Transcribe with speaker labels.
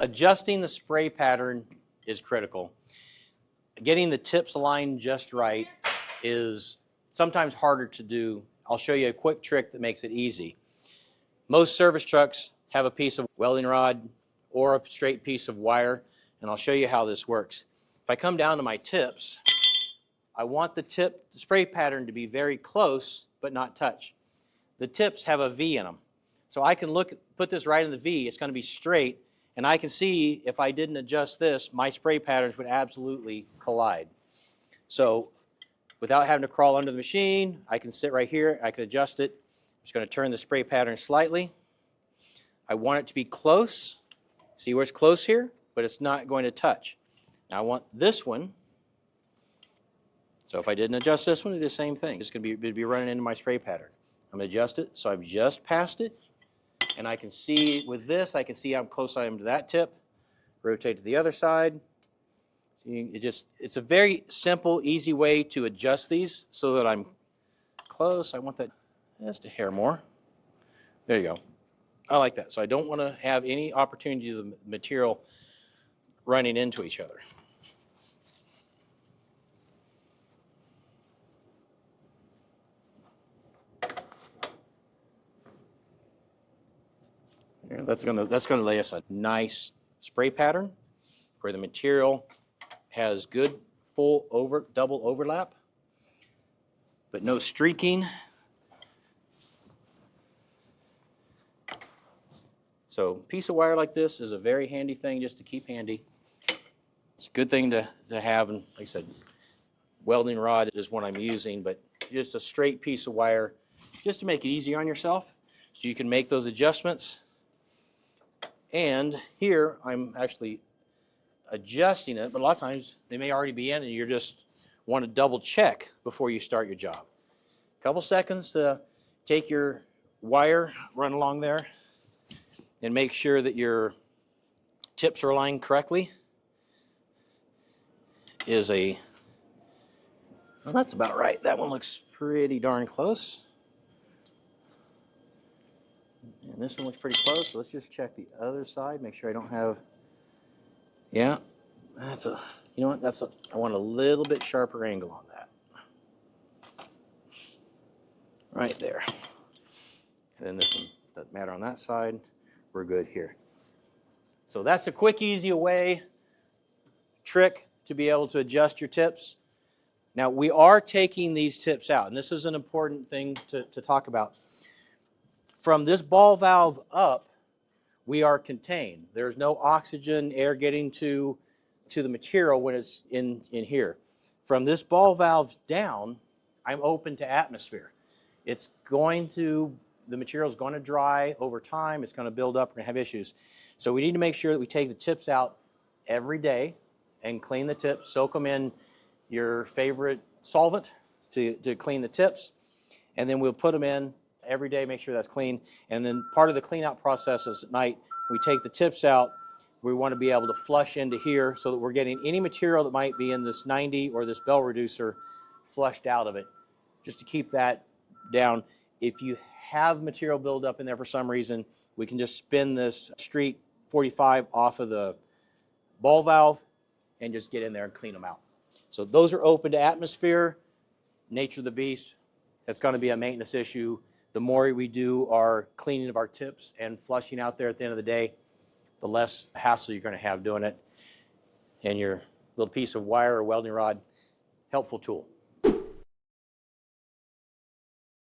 Speaker 1: Adjusting the spray pattern is critical. Getting the tips aligned just right is sometimes harder to do. I'll show you a quick trick that makes it easy. Most service trucks have a piece of welding rod or a straight piece of wire, and I'll show you how this works. If I come down to my tips, I want the spray pattern to be very close but not touch. The tips have a V in them. So I can put this right in the V, it's going to be straight, and I can see if I didn't adjust this, my spray patterns would absolutely collide. So without having to crawl under the machine, I can sit right here, I can adjust it. I'm just going to turn the spray pattern slightly. I want it to be close. See where it's close here? But it's not going to touch. Now I want this one. So if I didn't adjust this one, it'd do the same thing. It's going to be running into my spray pattern. I'm going to adjust it, so I've just passed it. And I can see with this, I can see how close I am to that tip. Rotate to the other side. See, it's a very simple, easy way to adjust these so that I'm close. I want that just a hair more. There you go. I like that. So I don't want to have any opportunity of the material running into each other. That's gonna lay us a nice spray pattern where the material has good double overlap, but no streaking. So a piece of wire like this is a very handy thing just to keep handy. It's a good thing to have, and like I said, welding rod is what I'm using, but just a straight piece of wire just to make it easy on yourself so you can make those adjustments. And here I'm actually adjusting it, but a lot of times they may already be in and you just want to double check before you start your job. A couple seconds to take your wire, run along there, and make sure that your tips are aligned correctly. Well, that's about right. That one looks pretty darn close. And this one looks pretty close, so let's just check the other side, make sure I don't have, yeah, you know what, I want a little bit sharper angle on that. Right there. And then this one doesn't matter on that side, we're good here. So that's a quick, easy trick to be able to adjust your tips. Now we are taking these tips out, and this is an important thing to talk about. From this ball valve up, we are contained. There's no oxygen, air getting to the material when it's in here. From this ball valve down, I'm open to atmosphere. The material is going to dry over time. It's going to build up. We're going to have issues. So we need to make sure that we take the tips out every day and clean the tips, soak them in your favorite solvent to clean the tips, and then we'll put them in every day, make sure that's clean. And then part of the clean out process is at night, we take the tips out, we want to be able to flush into here so that we're getting any material that might be in this 90 or this bell reducer flushed out of it, just to keep that down. If you have material buildup in there for some reason, we can just spin this street 45 off of the ball valve and just get in there and clean them out. So those are open to atmosphere, nature of the beast. That's going to be a maintenance issue. The more we do our cleaning of our tips and flushing out there at the end of the day, the less hassle you're going to have doing it. And your little piece of wire or welding rod, helpful tool.